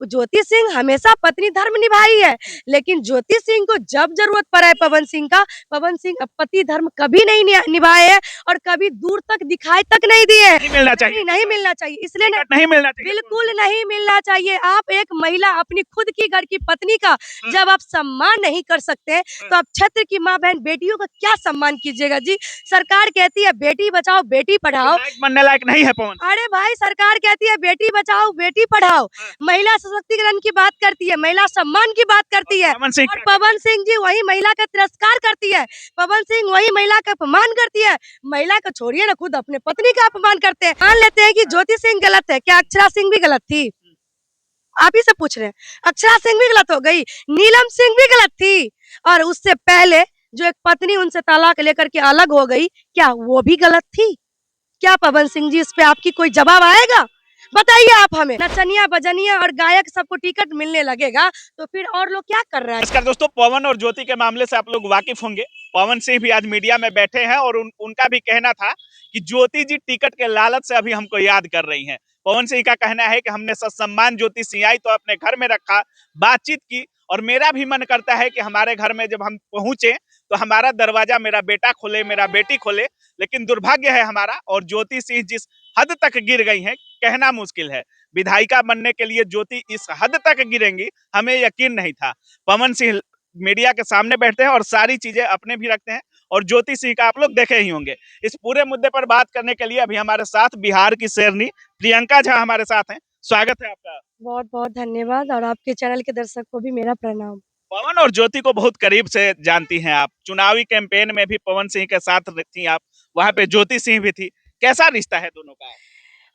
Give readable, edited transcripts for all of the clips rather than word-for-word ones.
ज्योति सिंह हमेशा पत्नी धर्म निभाई है, लेकिन ज्योति सिंह को जब जरूरत पड़ा है पवन सिंह का, पवन सिंह पति धर्म कभी नहीं निभाए हैं और कभी दूर तक दिखाई तक नहीं दिए। नहीं मिलना चाहिए, नहीं मिलना चाहिए, इसलिए नहीं मिलना चाहिए, बिल्कुल नहीं मिलना चाहिए। आप एक महिला अपनी खुद की घर की पत्नी का जब आप सम्मान नहीं कर सकते तो आप क्षेत्र की माँ बहन बेटियों का क्या सम्मान कीजिएगा जी। सरकार कहती है बेटी बचाओ बेटी पढ़ाओ, बनने लायक नहीं है पवन। अरे भाई सरकार कहती है बेटी बचाओ बेटी पढ़ाओ, महिला सशक्तिकरण की बात करती है, महिला सम्मान की बात करती है, और पवन सिंह जी वही महिला का तिरस्कार करती है, पवन सिंह वही महिला का अपमान करती है। महिला का छोड़िए ना, खुद अपने पत्नी का अपमान करते हैं। मान लेते हैं कि ज्योति सिंह गलत है, क्या अक्षरा सिंह भी गलत थी? आप ही से पूछ रहे हैं। अक्षरा सिंह भी गलत हो गई, नीलम सिंह भी गलत थी, और उससे पहले जो एक पत्नी उनसे तलाक लेकर के अलग हो गई, क्या वो भी गलत थी? क्या पवन सिंह जी इस पे आपकी कोई जवाब आएगा? बताइए आप हमें। नचनिया बजनिया और गायक सबको टिकट मिलने लगेगा तो फिर और लोग क्या कर रहे हैं? नमस्कार दोस्तों, पवन और ज्योति के मामले से आप लोग वाकिफ होंगे। पवन सिंह भी आज मीडिया में बैठे हैं और उनका भी कहना था कि ज्योति जी टिकट के लालच से अभी हमको याद कर रही हैं। पवन सिंह का कहना है कि हमने सत्सम्मान ज्योति सिंह आई तो अपने घर में रखा, बातचीत की, और मेरा भी मन करता है कि हमारे घर में जब हम पहुंचे तो हमारा दरवाजा मेरा बेटा खोले, मेरा बेटी खोले, लेकिन दुर्भाग्य है हमारा। और ज्योति सिंह जिस हद तक गिर गई हैं कहना मुश्किल है। विधायिका बनने के लिए ज्योति इस हद तक गिरेंगी हमें यकीन नहीं था। पवन सिंह मीडिया के सामने बैठते हैं और सारी चीजें अपने भी रखते हैं, और ज्योति सिंह का आप लोग देखे ही होंगे। इस पूरे मुद्दे पर बात करने के लिए अभी हमारे साथ बिहार की शेरनी प्रियंका झा हमारे साथ हैं। स्वागत है आपका। बहुत बहुत धन्यवाद, और आपके चैनल के दर्शक को भी मेरा प्रणाम। पवन और ज्योति को बहुत करीब से जानती हैं आप, चुनावी कैंपेन में भी पवन सिंह के साथ थी आप, वहां पे ज्योति सिंह भी थी। कैसा रिश्ता है दोनों का?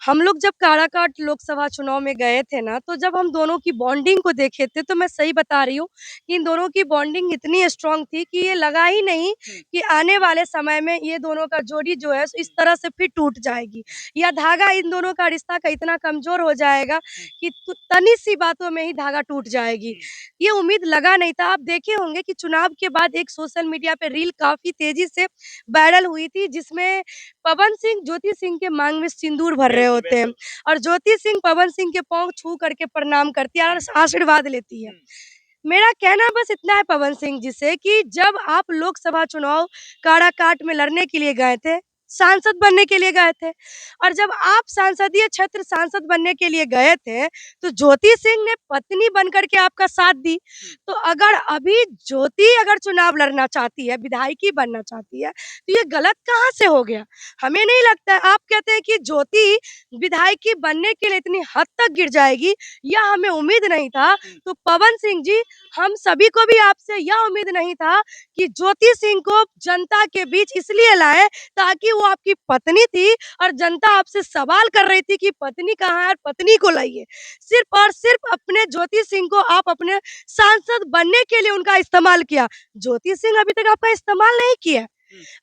हम लोग जब काराकाट लोकसभा चुनाव में गए थे ना, तो जब हम दोनों की बॉन्डिंग को देखे थे, तो मैं सही बता रही हूँ कि इन दोनों की बॉन्डिंग इतनी स्ट्रांग थी कि ये लगा ही नहीं कि आने वाले समय में ये दोनों का जोड़ी जो है इस तरह से फिर टूट जाएगी, या धागा इन दोनों का रिश्ता का इतना कमजोर हो जाएगा कि तनी सी बातों में ही धागा टूट जाएगी। ये उम्मीद लगा नहीं था। आप देखे होंगे कि चुनाव के बाद एक सोशल मीडिया पे रील काफी तेजी से वायरल हुई थी, जिसमें पवन सिंह ज्योति सिंह के मांग में सिंदूर भर रहे होते हैं, और ज्योति सिंह पवन सिंह के पांव छू करके प्रणाम करती है और आशीर्वाद लेती है। मेरा कहना बस इतना है पवन सिंह जी से कि जब आप लोकसभा चुनाव काराकाट में लड़ने के लिए गए थे, सांसद बनने के लिए गए थे, और जब आप संसदीय क्षेत्र सांसद बनने के लिए गए थे, तो ज्योति सिंह ने पत्नी बनकर के आपका साथ दी। तो अगर अभी ज्योति अगर चुनाव लड़ना चाहती है, विधायकी बनना चाहती है, तो ये गलत कहाँ से हो गया? हमें नहीं लगता है। आप कहते हैं कि ज्योति विधायकी बनने के लिए इतनी हद तक गिर जाएगी, यह हमें उम्मीद नहीं था। तो पवन सिंह जी, हम सभी को भी आपसे यह उम्मीद नहीं था कि ज्योति सिंह को जनता के बीच इसलिए लाए ताकि वो आपकी पत्नी थी और जनता आपसे सवाल कर रही थी कि पत्नी कहाँ है और पत्नी को लाइए। सिर्फ और सिर्फ अपने ज्योति सिंह को आप अपने सांसद बनने के लिए उनका इस्तेमाल किया। ज्योति सिंह अभी तक आपका इस्तेमाल नहीं किया।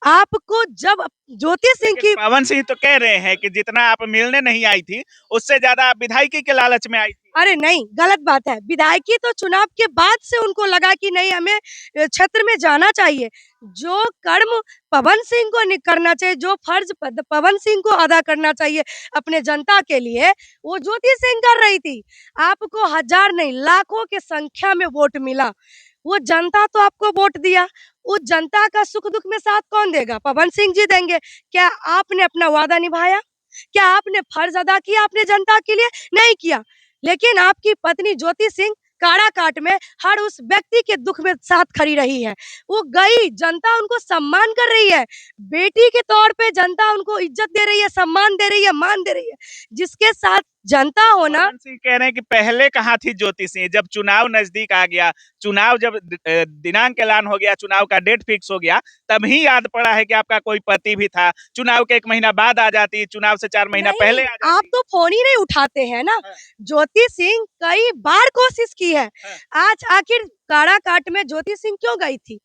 आपको जब ज्योति सिंह की पवन सिंह तो कह रहे हैं कि जितना आप मिलने नहीं आई थी उससे ज्यादा आप विधायकी के लालच में आई थी। अरे नहीं, गलत बात है। विधायकी तो चुनाव के बाद से उनको लगा कि नहीं, हमें क्षेत्र में जाना चाहिए। जो कर्म पवन सिंह को करना चाहिए, जो फर्ज पवन सिंह को अदा करना चाहिए अपने जनता के लिए, वो ज्योति सिंह कर रही थी। आपको हजार नहीं लाखों के संख्या में वोट मिला, वो जनता तो आपको वोट दिया। उस जनता का सुख दुख में साथ कौन देगा? पवन सिंह जी देंगे। क्या आपने अपना वादा निभाया? क्या आपने फर्ज अदा किया अपने जनता के लिए? नहीं किया। लेकिन आपकी पत्नी ज्योति सिंह काराकाट में हर उस व्यक्ति के दुख में साथ खड़ी रही है। वो गई, जनता उनको सम्मान कर रही है, बेटी के तौर पे जनता उनको इज्जत दे रही है, सम्मान दे रही है, मान दे रही है। जिसके साथ जनता होना। पवन सिंह कह रहे हैं कि पहले कहाँ थी ज्योति सिंह, जब चुनाव नजदीक आ गया, चुनाव जब दिनांक ऐलान हो गया, चुनाव का डेट फिक्स हो गया, तब ही याद पड़ा है कि आपका कोई पति भी था। चुनाव के 1 महीना बाद आ जाती, चुनाव से 4 महीना पहले आ जाती। आप तो फोन ही नहीं उठाते हैं ना। ज्योति सिंह कई बार कोशिश की है। आज आखिर काराकाट में ज्योति सिंह क्यों गई थी?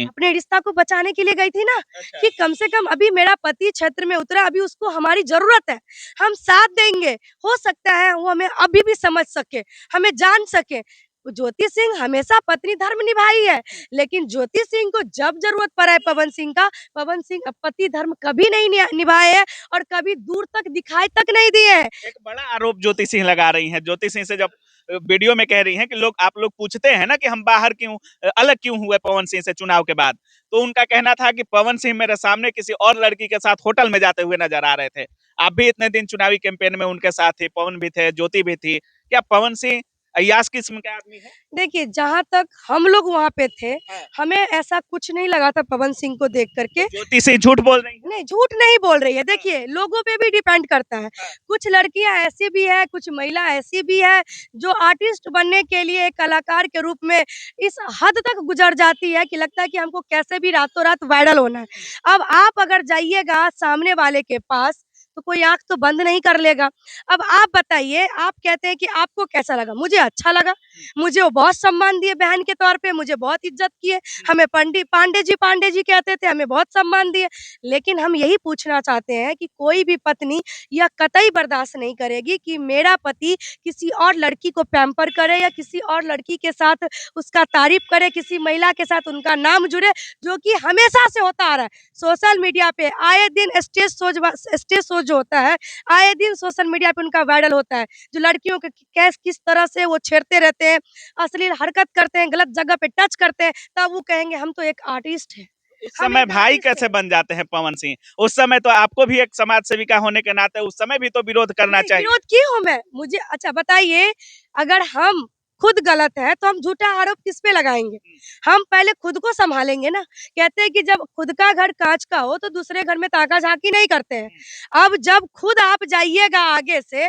अपने रिश्ता को बचाने के लिए गई थी ना। कि कम से कम अभी मेरा पति क्षेत्र में उतरा, अभी उसको हमारी जरूरत है, हम साथ देंगे। हो सकता है वो हमें अभी भी समझ सके, हमें जान सके। ज्योति सिंह हमेशा पत्नी धर्म निभाई है, लेकिन ज्योति सिंह को जब जरूरत पड़ा है पवन सिंह का, पवन सिंह पति धर्म कभी नहीं निभाए हैं और कभी दूर तक दिखाई तक नहीं दिए हैं। एक बड़ा आरोप ज्योति सिंह लगा रही हैं। ज्योति सिंह से जब वीडियो में कह रही हैं कि लोग आप लोग पूछते हैं ना कि हम बाहर क्यों अलग क्यों हुए पवन सिंह से चुनाव के बाद, तो उनका कहना था कि पवन सिंह मेरे सामने किसी और लड़की के साथ होटल में जाते हुए नजर आ रहे थे। आप भी इतने दिन चुनावी कैंपेन में उनके साथ थे, पवन भी थे, ज्योति भी थी। क्या पवन सिंह अय्याश किस्म के आदमी है? देखिए, जहाँ तक हम लोग वहाँ पे थे, हाँ। हमें ऐसा कुछ नहीं लगा था पवन सिंह को देख करके। ज्योति सिंह झूठ बोल रही है? नहीं, झूठ नहीं बोल रही है। देखिए, लोगों पे भी डिपेंड करता है। हाँ। कुछ लड़कियाँ ऐसी भी है, कुछ महिला ऐसी भी है, जो आर्टिस्ट बनने के लिए एक कलाकार के रूप में इस हद तक गुज़र जाती है कि लगता है कि हमको कैसे भी रातों-रात वायरल होना है। अब आप अगर जाइएगा सामने वाले के पास, तो कोई आँख तो बंद नहीं कर लेगा। अब आप बताइए, आप कहते हैं कि आपको कैसा लगा? मुझे अच्छा लगा। मुझे वो बहुत सम्मान दिए बहन के तौर पे, मुझे बहुत इज़्ज़त किए। हमें पांडे जी कहते थे, हमें बहुत सम्मान दिए। लेकिन हम यही पूछना चाहते हैं कि कोई भी पत्नी यह कतई बर्दाश्त नहीं करेगी कि मेरा पति किसी और लड़की को पैम्पर करे या किसी और लड़की के साथ उसका तारीफ करे, किसी महिला के साथ उनका नाम जुड़े, जो कि हमेशा से होता आ रहा है। सोशल मीडिया पे आए दिन स्टेज शो जो होता है, आए दिन सोशल मीडिया पे उनका वायरल होता है। जो लड़कियों को कैस किस तरह से वो छेड़ते रहते हैं, अश्लील हरकत करते हैं, गलत जगह पे टच करते हैं, तब वो कहेंगे हम तो एक आर्टिस्ट हैं। उस हम समय एक भाई आर्टिस्ट कैसे हैं। बन जाते हैं पवन सिंह? उस समय तो आपको भी एक समाज सेविका होने के नाते उस समय भी तो विरोध करना नहीं, चाहिए। विरोध की हूँ मैं। मुझे अच्छा बताइए, अगर हम खुद गलत हैं, तो हम झूठा आरोप किस पे लगाएँगे? हम पहले खुद को सँभालेंगे ना। कहते हैं कि जब खुद का घर काँच का हो, तो दूसरे घर में ताका-झाकी नहीं करते हैं। अब जब खुद आप जाइएगा आगे से,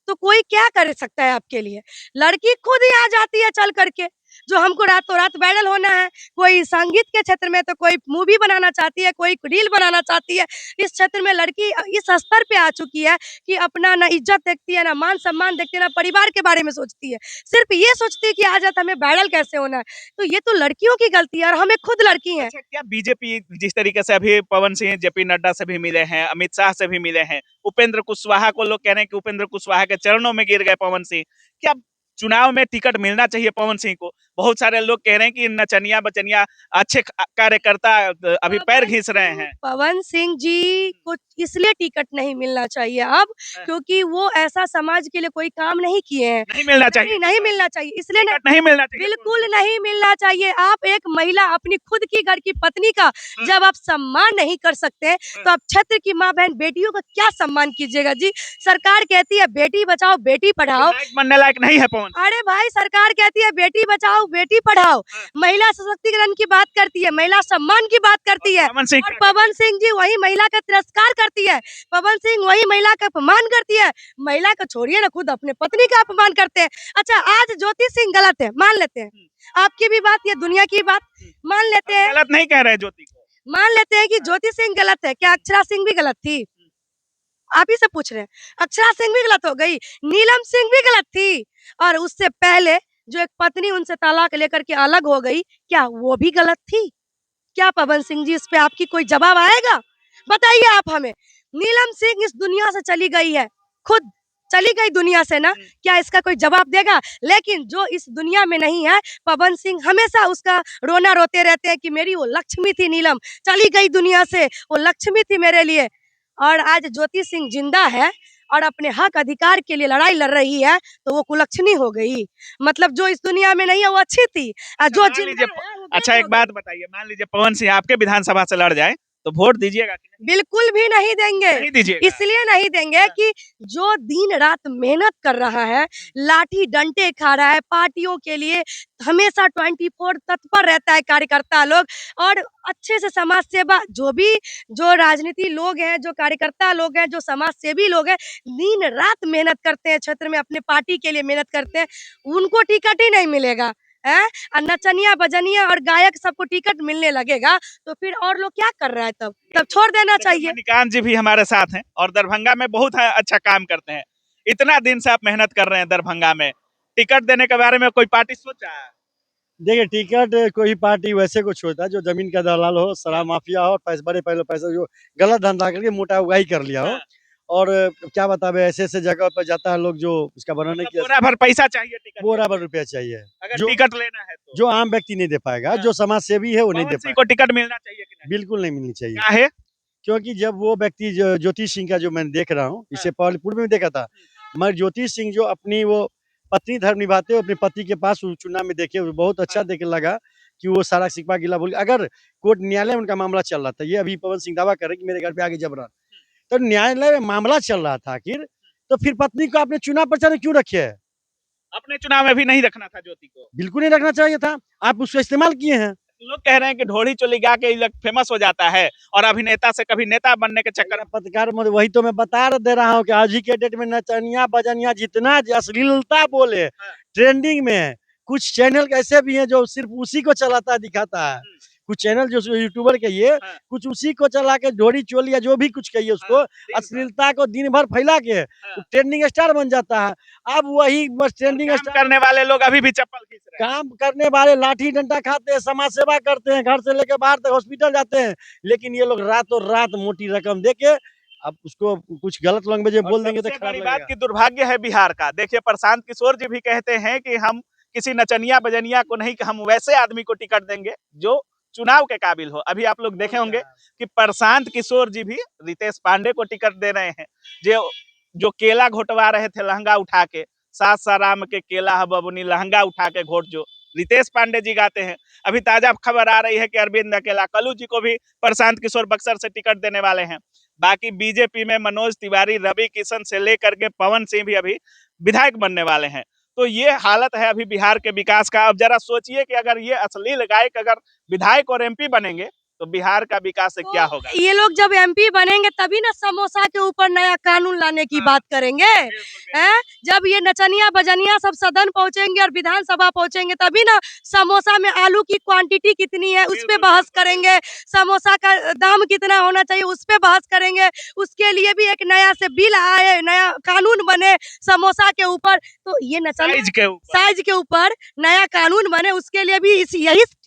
तो कोई क्या कर सकता है आपके लिए? लड़की खुद ही आ जाती है चल कर के, जो हमको रातों-रात वायरल होना है। कोई संगीत के क्षेत्र में तो कोई मूवी बनाना चाहती है, कोई रील बनाना चाहती है। इस क्षेत्र में लड़की इस स्तर पे आ चुकी है कि अपना ना इज़्ज़त देखती है, ना मान-सम्मान देखती है, ना परिवार के बारे में सोचती है। सिर्फ़ ये सोचती है कि आज रात हमें वायरल कैसे होना है। तो ये तो लड़कियों की गलती है और हम एक खुद लड़की हैं। अच्छा, क्या बीजेपी जिस तरीके से अभी पवन सिंह जेपी नड्डा से भी मिले हैं, अमित शाह से भी मिले हैं, उपेंद्र कुशवाहा को लोग कह रहे हैं कि उपेंद्र कुशवाहा के चरणों में गिर गए पवन सिंह। क्या चुनाव में टिकट मिलना चाहिए पवन सिंह को? बहुत सारे लोग कह रहे हैं कि नचनिया बचनिया अच्छे कार्यकर्ता अभी पैर घिस रहे हैं। पवन सिंह जी को इसलिए टिकट नहीं मिलना चाहिए अब, हाँ। क्योंकि वो ऐसा समाज के लिए कोई काम नहीं किए हैं। नहीं मिलना चाहिए नहीं, नहीं टिकट। मिलना चाहिए। इसलिए टिकट नहीं मिलना चाहिए पवन बिल्कुल सिंह को। नहीं मिलना चाहिए। आप एक महिला अपनी खुद की घर की पत्नी का हाँ। जब आप सम्मान नहीं कर सकते, हाँ। तो आप क्षेत्र की माँ-बहन बेटियों का क्या सम्मान कीजिएगा जी? सरकार कहती है बेटी बचाओ, बेटी पढ़ाओ। विधायक बनने लायक नहीं है पवन सिंह। अरे भाई, सरकार कहती है बेटी बचाओ, बेटी पढ़ाओ। हाँ। महिला सशक्तिकरण की बात करती है, महिला सम्मान की बात करती है। पवन सिंह और क्या कहते पवन सिंह जी वही महिला का तिरस्कार करती है। पवन सिंह वही महिला का अपमान करती है। महिला को छोड़िए ना, खुद अपने पत्नी का अपमान करते हैं। अच्छा, आज ज्योति सिंह गलत है, मान लेते हैं। आपकी भी बात या दुनिया की बात मान लेते हैं? हैं। हम गलत नहीं कह रहे हैं ज्योति को। मान लेते हैं कि ज्योति सिंह गलत है, क्या अक्षरा सिंह भी गलत थी? आप ही से पूछ रहे हैं। अक्षरा सिंह भी गलत हो गई, नीलम सिंह भी गलत थी और उससे पहले जो एक पत्नी उनसे तलाक लेकर के अलग हो गई, क्या वो भी गलत थी? क्या पवन सिंह जी, इस पे आपकी कोई जवाब आएगा? बताइए आप हमें। नीलम सिंह इस दुनिया से चली गई है, खुद चली गई दुनिया से ना, क्या इसका कोई जवाब देगा? लेकिन जो इस दुनिया में नहीं है, पवन सिंह हमेशा उसका रोना रोते रहते हैं कि मेरी वो लक्ष्मी थी नीलम, चली गई दुनिया से, वो लक्ष्मी थी मेरे लिए। और आज ज्योति सिंह जिंदा है और अपने हक अधिकार के लिए लड़ाई लड़ रही है, तो वो कुलक्षणी हो गई। मतलब जो इस दुनिया में नहीं है वो अच्छी थी, जो मान जिंदा लीजिए है वो अच्छा, गलत एक हो बात गई। बताइए, मान लीजिए पवन सिंह आपके विधानसभा से लड़ जाए तो वोट दीजिएगा कि बिल्कुल भी नहीं देंगे। नहीं दीजिएगा? इसलिए नहीं देंगे कि जो दिन-रात मेहनत कर रहा है, लाठी डंडे खा रहा है, पार्टियों के लिए हमेशा 24 तत्पर रहता है कार्यकर्ता लोग और अच्छे से समाज सेवा जो राजनीति लोग हैं, जो कार्यकर्ता लोग हैं, जो समाज सेवी लोग हैं, दिन-रात मेहनत करते हैं, क्षेत्र में अपने पार्टी के लिए मेहनत करते हैं, उनको टिकट ही नहीं मिलेगा। हैं? नचनिया, बजनिया और गायक सबको टिकट मिलने लगेगा, तो फिर और लोग क्या कर रहा है तब? तब छोड़ देना देखिए, चाहिए। मणिकांत जी भी हमारे साथ हैं और दरभंगा में बहुत अच्छा काम करते हैं। इतना दिन से आप मेहनत कर रहे हैं दरभंगा में, टिकट देने के बारे में कोई पार्टी सोचा है? देखिए, टिकट कोई पार्टी वैसे को छोड़ता है जो जमीन का दलाल हो, शराब माफिया हो, पैसे पहले पैसे जो गलत धंधा करके मोटा उगाही कर लिया हो। हाँ। और क्या बतावे, ऐसे जगह पर जाता है लोग जो उसका बनाने मतलब की बोरा भर पैसा चाहिए टिकट के बोरा भर लिए। रुपया चाहिए, अगर जो टिकट लेना है तो जो आम व्यक्ति नहीं दे पाएगा, हाँ। जो समाज सेवी है वो नहीं पवन दे सिंह पाएगा। को टिकट मिलना चाहिए कि नहीं? बिल्कुल नहीं मिलनी चाहिए, क्या है? क्योंकि जब वो व्यक्ति ज्योति सिंह का जो मैं देख रहा हूँ, इससे पहले पूर्व में देखा था, मगर ज्योति सिंह जो अपनी वो पत्नी धर्म निभाते हुए अपने पति के पास वो चुनाव में देखे, बहुत अच्छा देखे लगा कि वो सारा सिकवा गिला बोल, अगर कोर्ट न्यायालय में उनका मामला चल रहा था, ये अभी पवन सिंह दावा कर रहे कि मेरे घर पे आगे जबरन, तो न्यायालय में मामला चल रहा था आखिर, तो फिर पत्नी को आपने चुनाव प्रचार में क्यों रखे है? अपने चुनाव में भी नहीं रखना था ज्योति को। बिल्कुल नहीं रखना चाहिए था, आप उसका इस्तेमाल किए हैं। लोग कह रहे हैं कि ढोड़ी चोली गा के फेमस हो जाता है और अभिनेता से कभी नेता बनने के चक्कर में। पत्रकार वही तो मैं बता दे रहा हूँ कि आज ही के डेट में नचनिया बजनिया जितना अश्लीलता बोले ट्रेंडिंग में है। कुछ चैनल ऐसे भी हैं जो सिर्फ उसी को चलाता दिखाता है, कुछ चैनल जो यूट्यूबर कहिए, कुछ उसी को चला के ढोड़ी चोली या जो भी कुछ कहिए उसको, अश्लीलता को दिन भर फैला के ट्रेंडिंग स्टार बन जाता है। अब वही बस ट्रेंडिंग स्टार करने वाले लोग अभी भी चप्पल खींच रहे हैं। काम करने वाले लाठी डंडा खाते हैं, समाज सेवा करते हैं, घर से लेकर बाहर तक हॉस्पिटल जाते हैं, लेकिन ये लोग रातों रात मोटी रकम देके अब उसको कुछ गलत लैंग्वेज में बोल देंगे तो सबसे खराब बड़ी बात लगेगा। की दुर्भाग्य है बिहार का। देखिए प्रशांत किशोर जी भी कहते हैं कि हम किसी नचनिया बजनिया को नहीं, हम वैसे आदमी को टिकट देंगे जो चुनाव के काबिल हो। अभी आप लोग देखे होंगे कि प्रशांत किशोर जी भी रितेश पांडे को टिकट दे रहे हैं, जो केला घोटवा रहे थे लहंगा उठा के, सात साराम के केला हबुनी लहंगा उठा के घोट, जो रितेश पांडे जी गाते हैं। अभी ताजा खबर आ रही है कि अरविंद अकेला कल्लू जी को भी प्रशांत किशोर बक्सर से टिकट देने वाले हैं। बाकी बीजेपी में मनोज तिवारी, रवि किशन से लेकर के पवन सिंह भी अभी विधायक बनने वाले हैं। तो ये हालत है अभी बिहार के विकास का। अब जरा सोचिए कि अगर ये अश्लील गायक अगर विधायक और एमपी बनेंगे तो बिहार का विकास से क्या होगा। ये लोग जब एमपी बनेंगे तभी ना समोसा के ऊपर नया कानून लाने की बात करेंगे, हैं? जब ये नचनिया बजनिया सब सदन पहुंचेंगे और विधानसभा पहुंचेंगे तभी ना समोसा में आलू की क्वांटिटी कितनी है उस पे बहस करेंगे, समोसा का दाम कितना होना चाहिए उस पे बहस करेंगे। उसके लिए भी एक नया से बिल आए, नया कानून बने समोसा के ऊपर, तो ये नचनिया साइज के ऊपर नया कानून बने, उसके लिए भी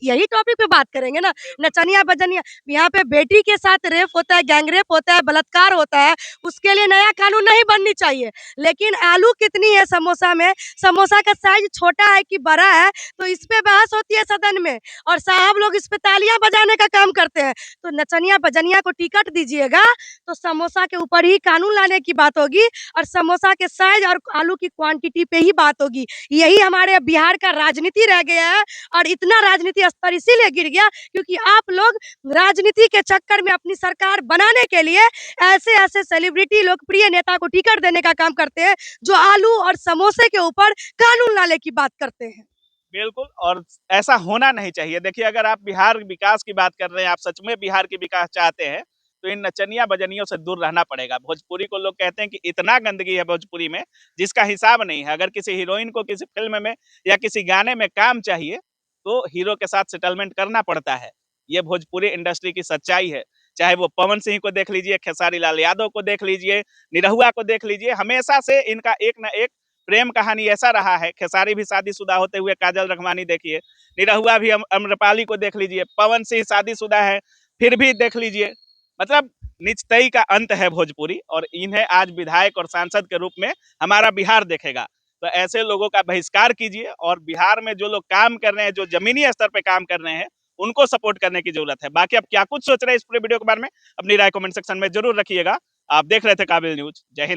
यही टॉपिक पे बात करेंगे ना। नचनिया बजनिया, यहाँ पे बेटी के साथ रेप होता है, गैंग रेप होता है, बलात्कार होता है, उसके लिए नया कानून नहीं बननी चाहिए। लेकिन आलू कितनी है समोसा में, समोसा का साइज छोटा है कि बड़ा है, तो इस पे बहस होती है सदन में और साहब लोग इस पे तालियां बजाने का काम करते हैं। तो नचनिया बजनिया को टिकट दीजिएगा तो समोसा के ऊपर ही कानून लाने की बात होगी और समोसा के साइज और आलू की क्वांटिटी पे ही बात होगी। यही हमारे बिहार का राजनीति रह गया है और इतना राजनीति स्तर इसीलिए गिर गया क्योंकि आप लोग राजनीति के चक्कर में अपनी सरकार बनाने के लिए ऐसे सेलिब्रिटी लोकप्रिय नेता को टिकट देने का काम करते हैं जो आलू और समोसे के ऊपर कानून लाने की बात करते हैं। बिल्कुल, और ऐसा होना नहीं चाहिए। देखिए अगर आप बिहार विकास की बात कर रहे हैं, आप सच में बिहार की विकास चाहते हैं तो इन नचनिया बजनियों से दूर रहना पड़ेगा। भोजपुरी को लोग कहते हैं कि इतना गंदगी है भोजपुरी में जिसका हिसाब नहीं है। अगर किसी हीरोइन को किसी फिल्म में या किसी गाने में काम चाहिए तो हीरो के साथ सेटलमेंट करना पड़ता है। ये भोजपुरी इंडस्ट्री की सच्चाई है। चाहे वो पवन सिंह को देख लीजिए, खेसारी लाल यादव को देख लीजिए, निरहुआ को देख लीजिए, हमेशा से इनका एक न एक प्रेम कहानी ऐसा रहा है। खेसारी भी शादीशुदा होते हुए काजल रखवानी देखिए, निरहुआ भी अम्रपाली को देख लीजिए, पवन सिंह शादीशुदा है फिर भी देख लीजिए। मतलब निजतई का अंत है भोजपुरी और इन्हें आज विधायक और सांसद के रूप में हमारा बिहार देखेगा। तो ऐसे लोगों का बहिष्कार कीजिए और बिहार में जो लोग काम कर रहे हैं, जो जमीनी स्तर पे काम कर रहे हैं, उनको सपोर्ट करने की जरूरत है। बाकी आप क्या कुछ सोच रहे हैं इस पूरे वीडियो के बारे में, अपनी राय कमेंट सेक्शन में जरूर रखिएगा। आप देख रहे थे काबिल न्यूज। जय हिंद।